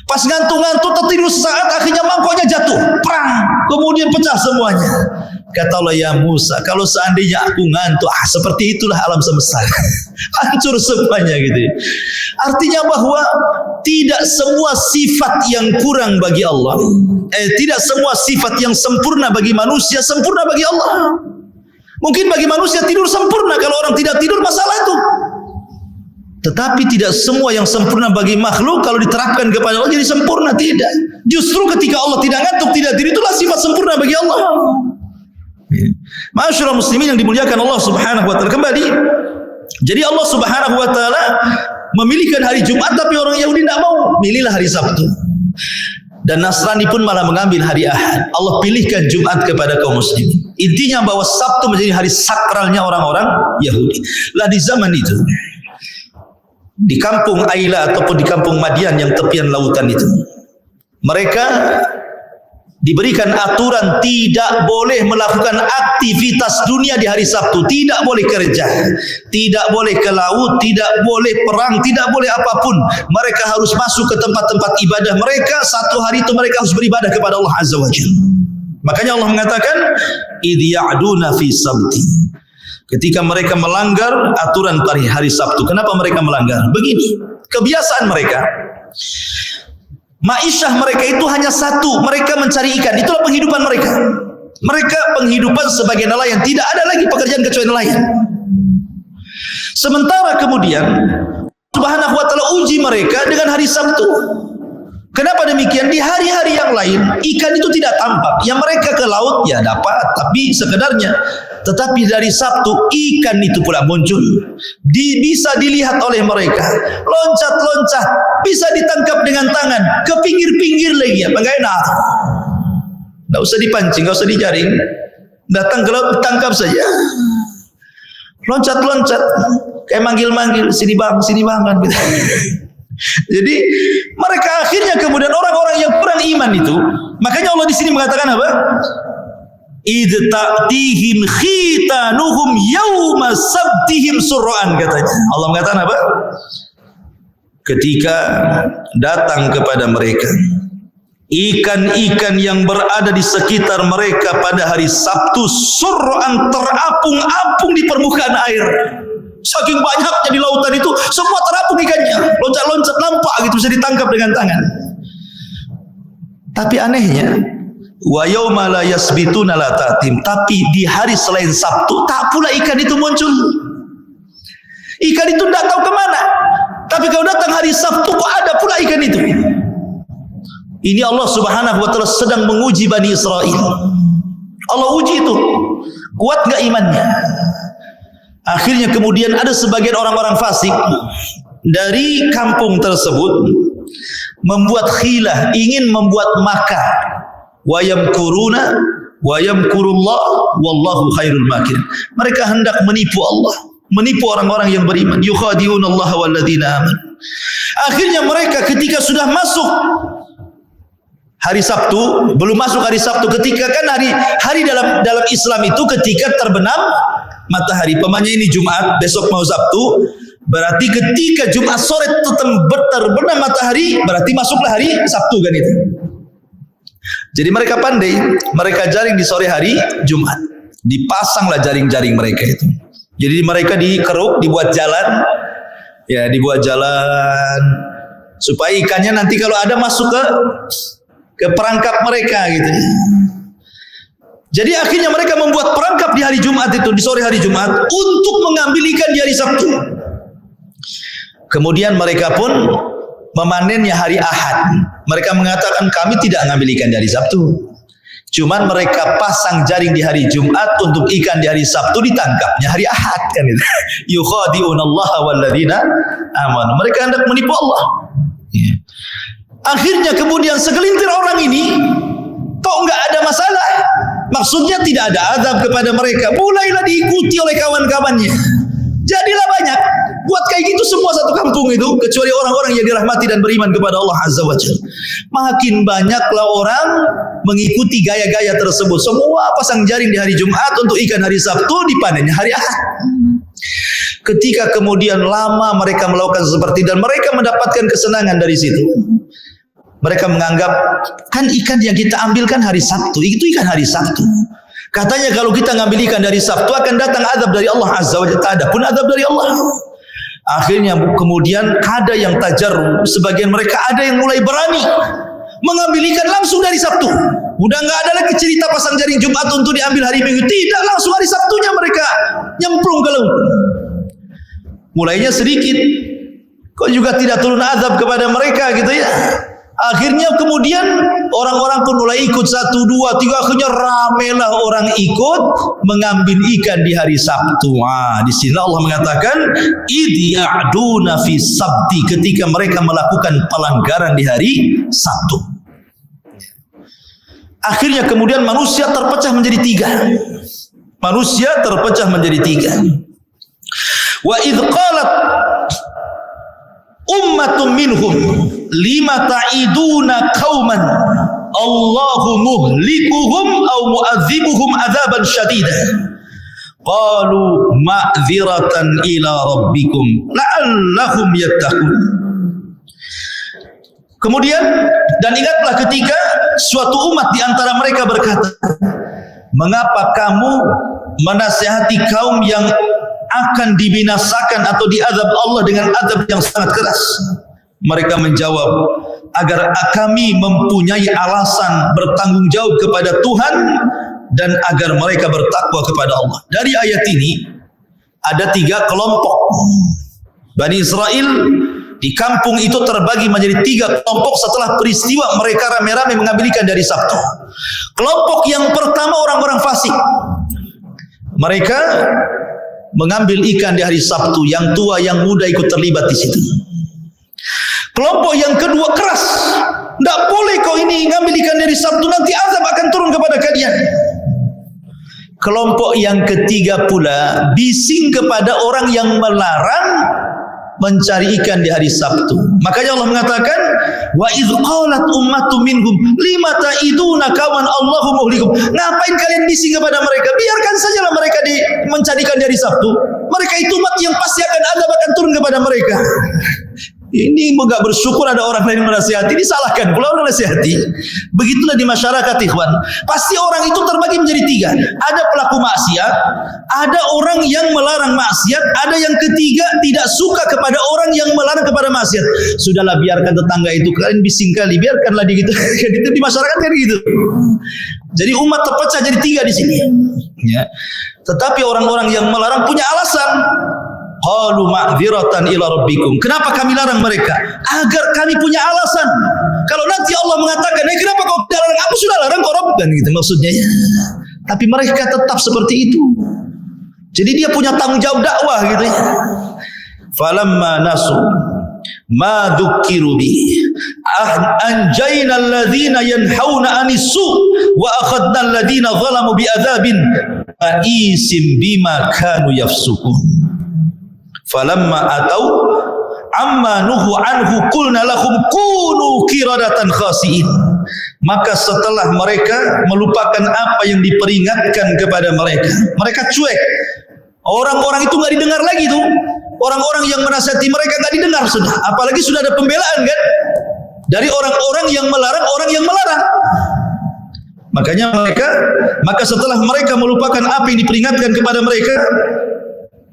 Pas ngantuk-ngantuk tertidur sesaat, akhirnya mangkoknya jatuh, perang, kemudian pecah semuanya. Kata Allah, ya Musa, kalau seandainya aku ngantuk, seperti itulah alam semesta. Hancur semuanya gitu. Artinya bahwa tidak semua sifat yang kurang bagi Allah, tidak semua sifat yang sempurna bagi manusia sempurna bagi Allah. Mungkin bagi manusia tidur sempurna, kalau orang tidak tidur masalah itu. Tetapi tidak semua yang sempurna bagi makhluk kalau diterapkan kepada Allah jadi sempurna, tidak. Justru ketika Allah tidak ngantuk, tidak tidur, itulah sifat sempurna bagi Allah. Ma'asyiral muslimin yang dimuliakan Allah Subhanahu wa taala. Kembali, jadi Allah Subhanahu wa taala memilihkan hari Jumat, tapi orang Yahudi tidak mau, milihlah hari Sabtu. Dan Nasrani pun malah mengambil hari Ahad. Allah pilihkan Jumat kepada kaum muslimin. Intinya bahwa Sabtu menjadi hari sakralnya orang-orang Yahudi. Lah di zaman itu, di kampung Aila ataupun di kampung Madian yang tepian lautan itu, mereka diberikan aturan tidak boleh melakukan aktivitas dunia di hari Sabtu, tidak boleh kerja, tidak boleh ke laut, tidak boleh perang, tidak boleh apapun. Mereka harus masuk ke tempat-tempat ibadah mereka. Satu hari itu mereka harus beribadah kepada Allah Azza wa Jalla. Makanya Allah mengatakan, idh ya'duna fi sabti, ketika mereka melanggar aturan hari Sabtu. Kenapa mereka melanggar? Begini, kebiasaan mereka, ma'isyah mereka itu hanya satu, mereka mencari ikan. Itulah penghidupan mereka. Mereka penghidupan sebagai nelayan, tidak ada lagi pekerjaan kecuali nelayan. Sementara kemudian Subhanahu wa taala uji mereka dengan hari Sabtu. Kenapa demikian? Di hari-hari yang lain ikan itu tidak tampak. Yang mereka ke laut ya dapat, tapi sekedarnya. Tetapi dari Sabtu ikan itu pula muncul, bisa dilihat oleh mereka, loncat-loncat, bisa ditangkap dengan tangan, ke pinggir-pinggir lagi, apa enggak enak? Enggak usah dipancing, enggak usah dijaring, datang ke laut tangkap saja, loncat-loncat, kayak manggil-manggil, sini bang kan gitu. Jadi mereka akhirnya kemudian orang-orang yang kurang iman itu, makanya Allah di sini mengatakan apa? Idh ta'tihim khitanuhum yawma sabtihim sur'an, katanya. Allah mengatakan apa? Ketika datang kepada mereka ikan-ikan yang berada di sekitar mereka pada hari Sabtu, sur'an, terapung-apung di permukaan air. Saking banyaknya di lautan itu, semua terapung ikannya, loncat-loncat nampak gitu, bisa ditangkap dengan tangan. Tapi anehnya, wa yauma la yasbituna la ta'tim, tapi di hari selain Sabtu tak pula ikan itu muncul. Ikan itu tidak tahu kemana. Tapi kalau datang hari Sabtu kok ada pula ikan itu. Ini Allah Subhanahu wa taala sedang menguji Bani Israel. Allah uji itu, kuat enggak imannya. Akhirnya kemudian ada sebagian orang-orang fasik dari kampung tersebut membuat khilah, ingin membuat makar. Wa yamkuruna wa yamkurullah wallahu khairul makirin. Mereka hendak menipu Allah, menipu orang-orang yang beriman. Yukhadi'unallaha walladzina amanu. Akhirnya mereka ketika sudah masuk hari Sabtu, belum masuk hari Sabtu, ketika kan hari dalam Islam itu ketika terbenam matahari. Pemanya ini Jumat, besok mau Sabtu, berarti ketika Jumat sore terbenam matahari, berarti masuklah hari Sabtu kan itu. Jadi mereka pandai, mereka jaring di sore hari Jumat, dipasanglah jaring-jaring mereka itu. Jadi mereka dikeruk, dibuat jalan, ya dibuat jalan supaya ikannya nanti kalau ada masuk ke perangkap mereka gitu. Jadi akhirnya mereka membuat perangkap di hari Jumat itu, di sore hari Jumat, untuk mengambil ikan di hari Sabtu. Kemudian mereka pun memanennya hari Ahad. Mereka mengatakan kami tidak ngambil ikan dari Sabtu. Cuman mereka pasang jaring di hari Jumat untuk ikan di hari Sabtu ditangkapnya hari Ahad kan itu. Yukhadi'unallaha walladzina amanu. Mereka hendak menipu Allah. Ya. Akhirnya kemudian segelintir orang ini kok enggak ada masalah. Maksudnya tidak ada azab kepada mereka. Mulailah diikuti oleh kawan-kawannya. Jadilah banyak. Buat kayak gitu semua satu kampung itu, kecuali orang-orang yang dirahmati dan beriman kepada Allah Azza wa Jalla. Makin banyaklah orang mengikuti gaya-gaya tersebut. Semua pasang jaring di hari Jumat untuk ikan hari Sabtu, dipanennya hari Ahad. Ketika kemudian lama mereka melakukan seperti dan mereka mendapatkan kesenangan dari situ. Mereka menganggap kan ikan yang kita ambil kan hari Sabtu, itu ikan hari Sabtu. Katanya kalau kita ngambil ikan dari Sabtu akan datang azab dari Allah Azza wa Jalla. Adapun azab dari Allah. Akhirnya kemudian ada yang tajarru, sebagian mereka ada yang mulai berani mengambil ikan langsung dari Sabtu. Udah nggak ada lagi cerita pasang jaring Jumat untuk diambil hari Minggu. Tidak, langsung hari Sabtunya mereka nyemplung ke laut. Mulainya sedikit, kok juga tidak turun azab kepada mereka gitu ya. Akhirnya kemudian orang-orang pun mulai ikut 1, 2, 3. Akhirnya ramelah orang ikut mengambil ikan di hari Sabtu. Di sini Allah mengatakan idh ya'duna fi sabti, ketika mereka melakukan pelanggaran di hari Sabtu. Akhirnya kemudian manusia terpecah menjadi 3. Manusia terpecah menjadi 3. Wa idh qalat ummatun minhum lima ta'iduna qauman Allahu muhlikuhum aw mu'adzibuhum adzaban syadida qalu ma'dziratan ila rabbikum la'allahum yattaqun. Kemudian dan ingatlah ketika suatu umat di antara mereka berkata, mengapa kamu menasihati kaum yang akan dibinasakan atau diazab Allah dengan azab yang sangat keras? Mereka menjawab, agar kami mempunyai alasan bertanggung jawab kepada Tuhan dan agar mereka bertakwa kepada Allah. Dari ayat ini ada 3 kelompok. Bani Israel di kampung itu terbagi menjadi 3 kelompok setelah peristiwa mereka rame-rame mengambil ikan dari Sabtu. Kelompok yang pertama orang-orang fasik. Mereka mengambil ikan di hari Sabtu, yang tua yang muda ikut terlibat di situ. Kelompok yang kedua keras, tidak boleh kau ini ngambil ikan dari Sabtu, nanti azab akan turun kepada kalian. Kelompok yang ketiga pula bising kepada orang yang melarang mencari ikan di hari Sabtu. Makanya Allah mengatakan, wa idh qalat ummatun minhum lima ta'iduna kawan Allahu muhlikum. Ngapain kalian bising kepada mereka? Biarkan sajalah mereka mencari ikan di hari Sabtu. Mereka itu umat yang pasti azab akan turun kepada mereka. Ini enggak bersyukur ada orang lain menasihati, disalahkan pula orang menasihati. Begitulah di masyarakat, ikhwan. Pasti orang itu terbagi menjadi 3. Ada pelaku maksiat, ada orang yang melarang maksiat, ada yang ketiga tidak suka kepada orang yang melarang kepada maksiat. Sudahlah, biarkan tetangga itu, kalian bising kali, biarkanlah di gitu. Itu di masyarakat kan gitu. Jadi umat terpecah jadi 3 di sini. Ya. Tetapi orang-orang yang melarang punya alasan. Qalu ma'dziratan ila rabbikum. Kenapa kami larang mereka? Agar kami punya alasan. Kalau nanti Allah mengatakan, kenapa kau tidak larang? Aku sudah larang kau Rabb, kan gitu maksudnya ya. Tapi mereka tetap seperti itu. Jadi dia punya tanggung jawab dakwah gitu ya. Falamma nasu ma dzukiru bi anjayna alladhina yanhauna 'anis su' wa akhadna alladhina zalamu bi adzabin ba'isim bima kanu yafsukun. Falamma atau amma nuhu anhu qulna lahum kunu qiradatan khasiin. Maka setelah mereka melupakan apa yang diperingatkan kepada mereka, mereka cuek. Orang-orang itu enggak didengar lagi tuh. Orang-orang yang menasihati mereka enggak didengar sudah. Apalagi sudah ada pembelaan kan dari orang-orang yang melarang orang yang melarang. Maka setelah mereka melupakan apa yang diperingatkan kepada mereka,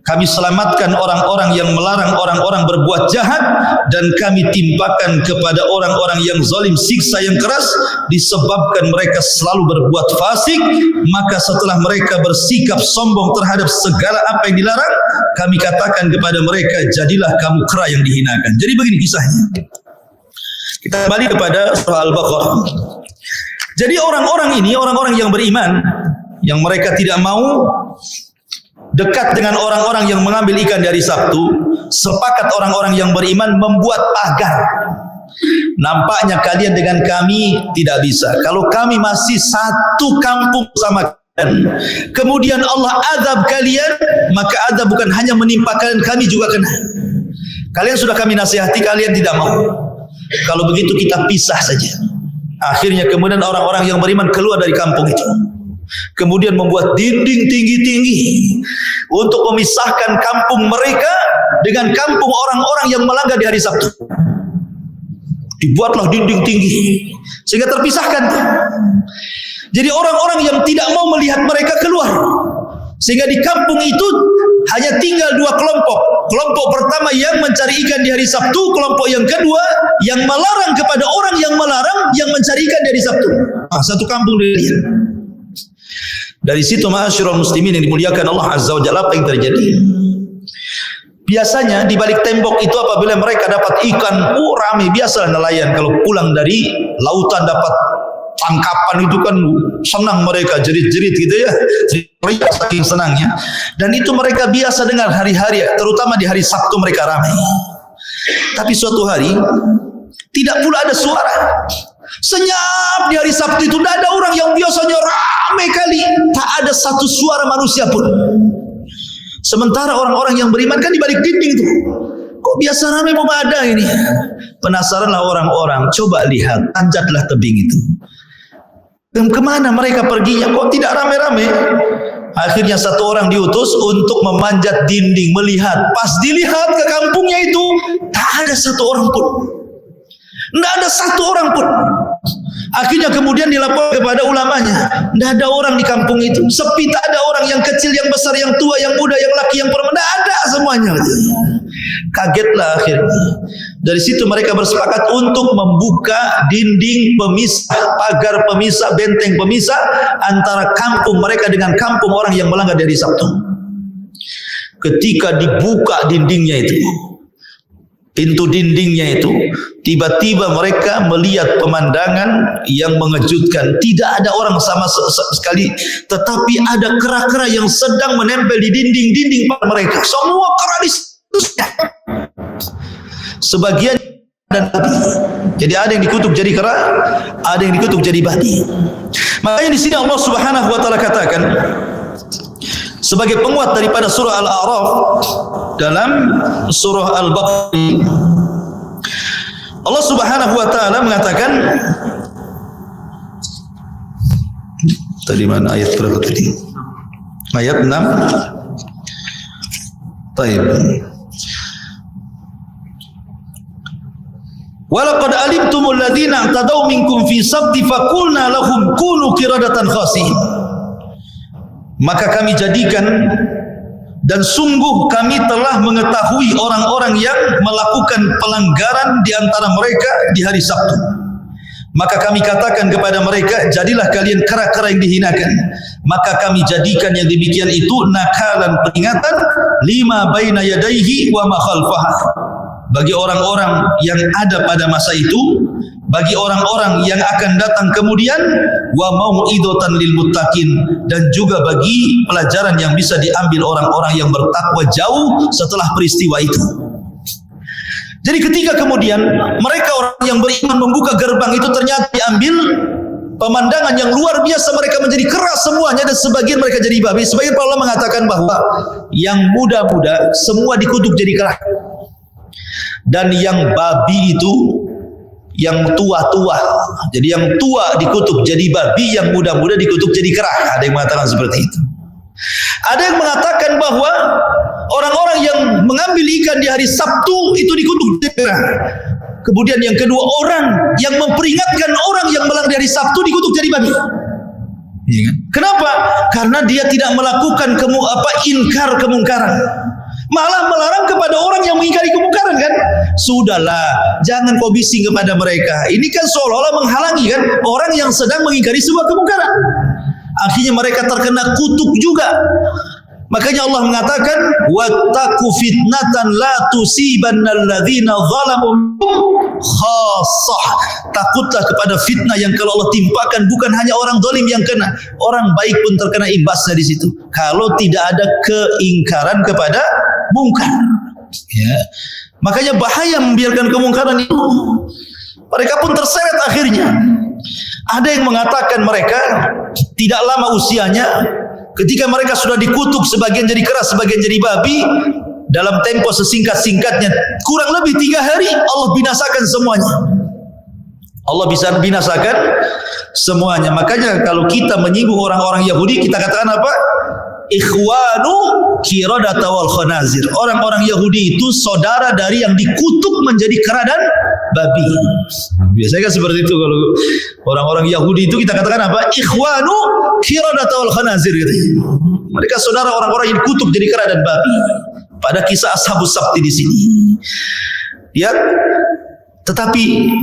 kami selamatkan orang-orang yang melarang orang-orang berbuat jahat, dan kami timpakan kepada orang-orang yang zalim siksa yang keras disebabkan mereka selalu berbuat fasik. Maka setelah mereka bersikap sombong terhadap segala apa yang dilarang, kami katakan kepada mereka, jadilah kamu kera yang dihinakan. Jadi begini kisahnya. Kita kembali kepada surah Al-Baqarah. Jadi orang-orang ini, orang-orang yang beriman, yang mereka tidak mau dekat dengan orang-orang yang mengambil ikan di hari Sabtu, sepakat orang-orang yang beriman membuat pagar. Nampaknya kalian dengan kami tidak bisa. Kalau kami masih satu kampung sama kalian, kemudian Allah azab kalian, maka azab bukan hanya menimpa kalian, kami juga kena. Kalian sudah kami nasihati, kalian tidak mau. Kalau begitu kita pisah saja. Akhirnya kemudian orang-orang yang beriman keluar dari kampung itu, kemudian membuat dinding tinggi-tinggi untuk memisahkan kampung mereka dengan kampung orang-orang yang melanggar di hari Sabtu. Dibuatlah dinding tinggi sehingga terpisahkan. Jadi orang-orang yang tidak mau melihat mereka keluar, sehingga di kampung itu hanya tinggal dua kelompok. Kelompok pertama yang mencari ikan di hari Sabtu, kelompok yang kedua yang melarang kepada orang yang melarang yang mencari ikan di hari Sabtu. Satu kampung dilihat. Dari situ ma'asyiral muslimin yang dimuliakan Allah Azza wa Jalla, apa yang terjadi? Biasanya di balik tembok itu apabila mereka dapat ikan, ramai, biasalah nelayan kalau pulang dari lautan dapat tangkapan itu kan senang mereka, jerit-jerit gitu ya, teriak saking senangnya. Dan itu mereka biasa dengar hari-hari, terutama di hari Sabtu mereka ramai. Tapi suatu hari tidak pula ada suara. Senyap di hari Sabtu itu tidak ada orang yang biasanya ramai kali, tak ada satu suara manusia pun. Sementara orang-orang yang beriman kan di balik dinding itu, kok biasa ramai mau ada ini? Penasaranlah orang-orang, coba lihat, tanjatlah tebing itu. Kemana mereka perginya? Kok tidak ramai-ramai? Akhirnya satu orang diutus untuk memanjat dinding, melihat. Pas dilihat ke kampungnya itu, tak ada satu orang pun. Tidak ada satu orang pun. Akhirnya kemudian dilapor kepada ulamanya. Tidak ada orang di kampung itu. Sepi, tak ada orang, yang kecil, yang besar, yang tua, yang muda, yang laki, yang perempuan. Tidak ada semuanya. Kagetlah akhirnya. Dari situ mereka bersepakat untuk membuka dinding pemisah, pagar pemisah, benteng pemisah antara kampung mereka dengan kampung orang yang melanggar dari Sabtu. Ketika dibuka dindingnya itu, pintu dindingnya itu, tiba-tiba mereka melihat pemandangan yang mengejutkan. Tidak ada orang sama sekali, tetapi ada kera-kera yang sedang menempel di dinding-dinding mereka. Semua kera disusahkan. Sebagian dan babi. Jadi ada yang dikutuk jadi kera, ada yang dikutuk jadi babi. Makanya di sini Allah Subhanahu wa taala katakan sebagai penguat daripada surah Al-A'raf dalam surah Al-Baqarah, Allah Subhanahu wa taala mengatakan, tadi mana ayat berapa tadi? Ayat 6. Baik. Walaqad alimtumul ladzina i'tadaw minkum fi sabti faqulna lahum kunu qiradatan khasi'in. Maka kami jadikan, dan sungguh kami telah mengetahui orang-orang yang melakukan pelanggaran di antara mereka di hari Sabtu. Maka kami katakan kepada mereka, jadilah kalian kera-kera yang dihinakan. Maka kami jadikan yang demikian itu nakalan, peringatan, lima baina yadaihi wa ma khalfaha, bagi orang-orang yang ada pada masa itu, bagi orang-orang yang akan datang kemudian, wa mau'idatan lil muttaqin, dan juga bagi pelajaran yang bisa diambil orang-orang yang bertakwa jauh setelah peristiwa itu. Jadi ketika kemudian mereka orang yang beriman membuka gerbang itu, ternyata diambil pemandangan yang luar biasa. Mereka menjadi keras semuanya, dan sebagian mereka jadi babi. Sebagian para ulama mengatakan bahwa yang muda-muda semua dikutuk jadi keras, dan yang babi itu yang tua-tua. Jadi yang tua dikutuk jadi babi, yang muda-muda dikutuk jadi kera. Ada yang mengatakan seperti itu. Ada yang mengatakan bahwa orang-orang yang mengambil ikan di hari Sabtu itu dikutuk jadi kera. Kemudian yang kedua, orang yang memperingatkan orang yang melanggar di hari Sabtu dikutuk jadi babi. Kenapa? Karena dia tidak melakukan inkar kemungkaran, malah melarang kepada orang yang mengingkari kemungkaran kan. Sudahlah, jangan kau bising kepada mereka. Ini kan seolah-olah menghalangi kan orang yang sedang mengingkari sebuah kemungkaran. Akhirnya mereka terkena kutuk juga. Makanya Allah mengatakan, wattaqu fitnatan la tusibannal ladzina zalamu khassah. Takutlah kepada fitnah yang kalau Allah timpakan bukan hanya orang zalim yang kena, orang baik pun terkena imbasnya di situ. Kalau tidak ada keingkaran kepada mungkar. Ya. Makanya bahaya membiarkan kemungkaran itu. Mereka pun terseret akhirnya. Ada yang mengatakan mereka tidak lama usianya, ketika mereka sudah dikutuk, sebagian jadi keras, sebagian jadi babi, dalam tempo sesingkat-singkatnya, kurang lebih 3 hari, Allah binasakan semuanya. Allah bisa binasakan semuanya. Makanya kalau kita menyinggung orang-orang Yahudi, kita katakan apa? Ikhwanu qiradata wal khanazir. Orang-orang Yahudi itu saudara dari yang dikutuk menjadi kera dan babi. Biasanya kan seperti itu, kalau orang-orang Yahudi itu kita katakan apa? Ikhwanu qiradata wal khanazir gitu. Mereka saudara orang-orang yang dikutuk jadi kera dan babi. Pada kisah Ashabus Sabti di sini. Ya, tetapi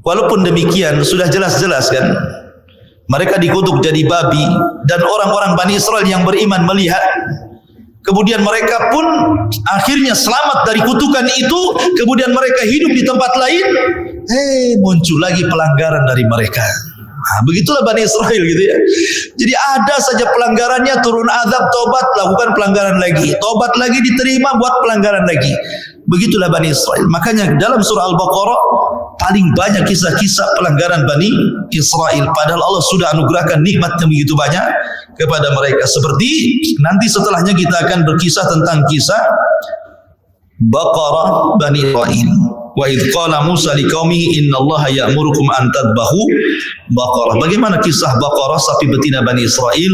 walaupun demikian sudah jelas-jelas kan, mereka dikutuk jadi babi, dan orang-orang Bani Israel yang beriman melihat, kemudian mereka pun akhirnya selamat dari kutukan itu, kemudian mereka hidup di tempat lain, muncul lagi pelanggaran dari mereka. Nah, begitulah Bani Israel gitu ya. Jadi ada saja pelanggarannya, turun azab, tobat, lakukan pelanggaran lagi, tobat lagi, diterima, buat pelanggaran lagi. Begitulah Bani Israel. Makanya dalam surah Al-Baqarah paling banyak kisah-kisah pelanggaran Bani Israel, padahal Allah sudah anugerahkan nikmat yang begitu banyak kepada mereka. Seperti nanti setelahnya kita akan berkisah tentang kisah Baqarah Bani Israel. Wa idh qala Musa liqaumihi innallaha ya'murukum an tadbahu baqarah. Bagaimana kisah Baqarah, sapi betina Bani Israel?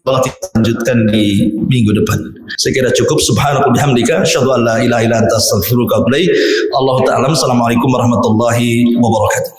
Allah kita lanjutkan di minggu depan. Saya kira cukup. Subhanallah bihamdika asyhadu an la ilaha illa anta astaghfiruka wa atubu ilaik. Allahu ta'ala. Assalamualaikum warahmatullahi wabarakatuh.